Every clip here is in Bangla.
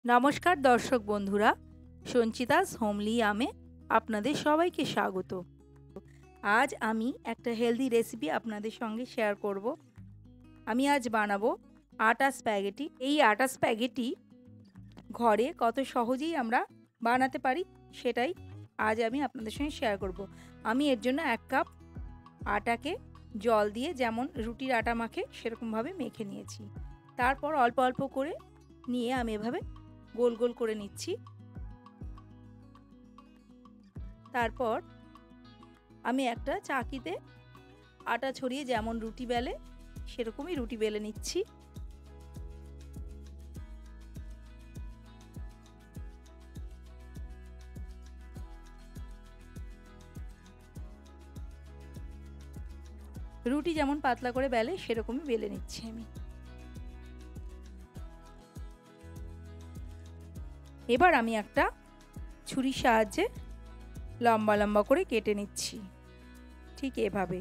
নমস্কার দর্শক বন্ধুরা, সঞ্চিতাস হোমলি আমে আপনাদের সবাইকে স্বাগত। আজ আমি একটা হেলদি রেসিপি আপনাদের সঙ্গে শেয়ার করব। আমি আজ বানাবো আটা স্প্যাগেটি। এই আটা স্প্যাগেটি ঘরে কত সহজেই আমরা বানাতে পারি সেটাই আজ আমি আপনাদের সঙ্গে শেয়ার করব। আমি এর জন্য 1 কাপ আটাকে জল দিয়ে যেমন রুটির আটা মাখে সেরকমভাবে মেখে নিয়েছি। তারপর অল্প অল্প করে নিয়ে আমি এভাবে গোল গোল করে নিচ্ছি। তারপর আমি একটা চাকিতে আটা ছড়িয়ে যেমন রুটি বেলে সেরকমই রুটি বেলে নিচ্ছি। রুটি যেমন পাতলা করে বেলে সেরকমই বেলে নিচ্ছি আমি। এবার আমি একটা ছুরির সাহায্যে লম্বা লম্বা করে কেটে নিচ্ছি। ঠিক এভাবে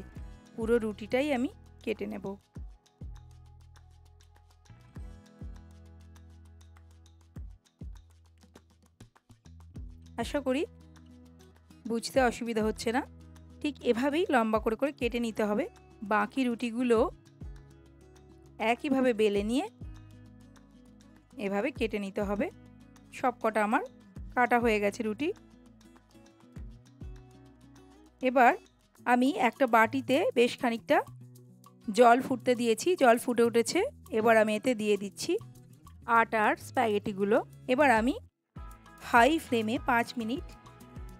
পুরো রুটিটাই আমি কেটে নেব। আশা করি বুঝতে অসুবিধা হচ্ছে না। ঠিক এভাবেই লম্বা করে করে কেটে নিতে হবে। বাকি রুটিগুলো একইভাবে বেলে নিয়ে এভাবে কেটে নিতে হবে। সব কটা আমার কাটা হয়ে গেছে রুটি। এবার আমি একটা বাটিতে বেশ খানিকটা জল ফুটতে দিয়েছি, জল ফুটে উঠেছে। এবার আমি এতে দিয়ে দিচ্ছি আটার স্প্যাগেটিগুলো। এবার আমি হাই ফ্লেমে 5 মিনিট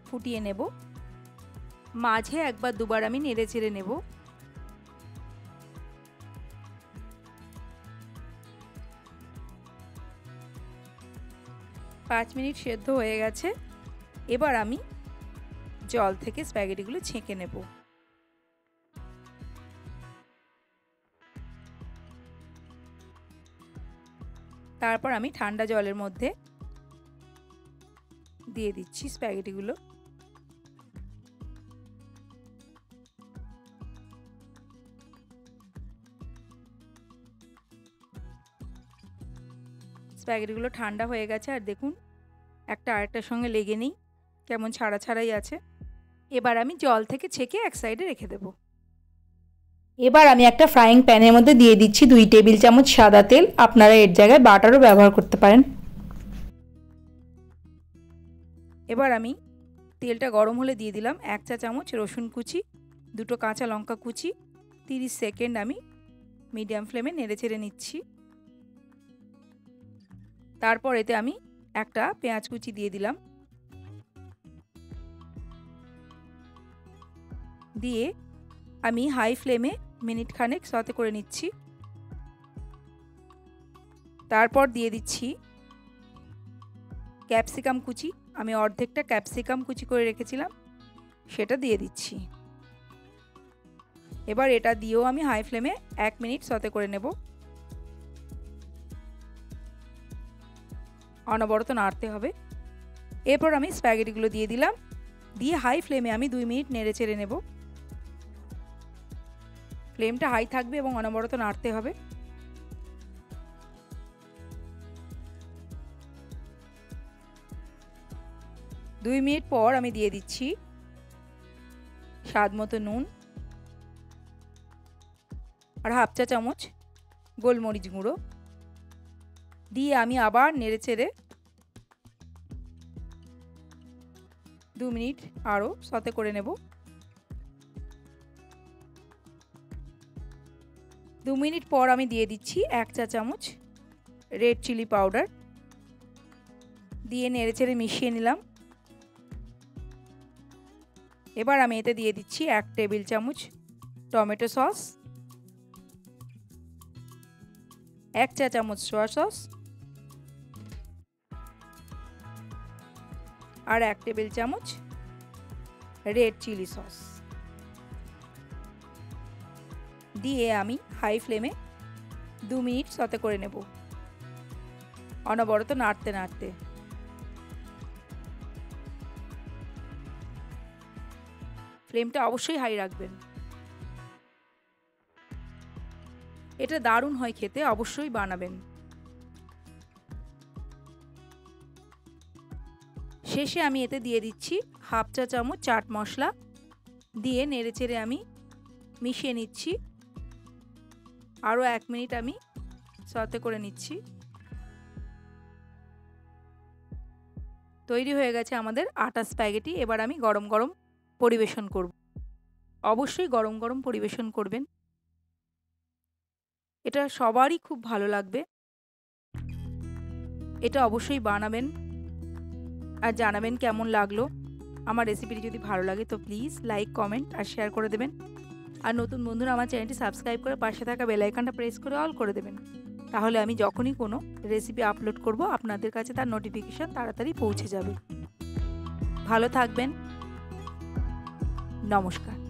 ফুটিয়ে নেব। মাঝে একবার দুবার আমি নেড়ে চেড়ে নেব। পাঁচ মিনিট সেদ্ধ হয়ে গেছে। এবার আমি জল থেকে স্প্যাগেটিগুলো ছেঁকে নেব। তারপর আমি ঠান্ডা জলের মধ্যে দিয়ে দিচ্ছি স্প্যাগেটিগুলো। স্প্যাগেটিগুলো ঠান্ডা হয়ে গেছে আর দেখুন একটা আরেকটার সঙ্গে লেগে নেই, কেমন ছাড়া ছাড়াই আছে। এবার আমি জল থেকে ছেঁকে এক সাইডে রেখে দেব। এবার আমি একটা ফ্রাইং প্যানের মধ্যে দিয়ে দিচ্ছি 2 টেবিল চামচ সাদা তেল। আপনারা এর জায়গায় বাটারও ব্যবহার করতে পারেন। এবার আমি তেলটা গরম হলে দিয়ে দিলাম 1 চা চামচ রসুন কুচি, 2টো কাঁচা লঙ্কা কুচি। 30 সেকেন্ড আমি মিডিয়াম ফ্লেমে নেড়ে চেড়ে নিচ্ছি। তারপর এতে আমি একটা পেঁয়াজ কুচি দিয়ে দিলাম। দিয়ে আমি হাই ফ্লেমে মিনিট খানেক সতে করে নিচ্ছি। তারপর দিয়ে দিচ্ছি ক্যাপসিকাম কুচি। আমি অর্ধেকটা ক্যাপসিকাম কুচি করে রেখেছিলাম, সেটা দিয়ে দিচ্ছি। এবার এটা দিয়েও আমি হাই ফ্লেমে 1 মিনিট সতে করে নেব। অনবরত নাড়তে হবে। এরপর আমি স্প্যাগেটিগুলো দিয়ে দিলাম, দিয়ে হাই ফ্লেমে আমি 2 মিনিট নেড়ে চেড়ে নেব। ফ্লেমটা হাই থাকবে এবং অনবরত নাড়তে হবে। দুই মিনিট পর আমি দিয়ে দিচ্ছি স্বাদ মতো নুন আর হাফ চা চামচ গোলমরিচ গুঁড়ো দিয়ে আমি আবার নেড়ে চেড়ে 2 মিনিট আরও সতে করে নেব। 2 মিনিট পর আমি দিয়ে দিচ্ছি 1 চা চামচ রেড চিলি পাউডার দিয়ে নেড়ে চেড়ে মিশিয়ে নিলাম। এবার আমি এতে দিয়ে দিচ্ছি 1 টেবিল চামচ টমেটো সস, 1 চা চামচ সয়া সস আর 1 টেবিল চামচ রেড চিলি সস দিয়ে আমি হাই ফ্লেমে 2 মিনিট সতে করে নেব, অনবরত নাড়তে নাড়তে। ফ্লেমটা অবশ্যই হাই রাখবেন। এটা দারুণ হয় খেতে, অবশ্যই বানাবেন। শেষে আমি এতে দিয়ে দিচ্ছি হাফ চা চামচ চাট মশলা, দিয়ে নেড়েচেড়ে আমি মিশিয়ে নিচ্ছি। আরও 1 মিনিট আমি সতে করে নিচ্ছি। তৈরি হয়ে গেছে আমাদের আটা স্প্যাগেটি। এবার আমি গরম গরম পরিবেশন করব। অবশ্যই গরম গরম পরিবেশন করবেন, এটা সবারই খুব ভালো লাগবে। এটা অবশ্যই বানাবেন আর জানাবেন কেমন লাগলো। আমার রেসিপিটি যদি ভালো লাগে তো প্লিজ লাইক, কমেন্ট আর শেয়ার করে দেবেন। আর নতুন বন্ধুরা আমার চ্যানেলটি সাবস্ক্রাইব করে পাশে থাকা বেল আইকনটা প্রেস করে অল করে দেবেন। তাহলে আমি যখনই কোনো রেসিপি আপলোড করব আপনাদের কাছে তার নোটিফিকেশন তাড়াতাড়ি পৌঁছে যাবে। ভালো থাকবেন। নমস্কার।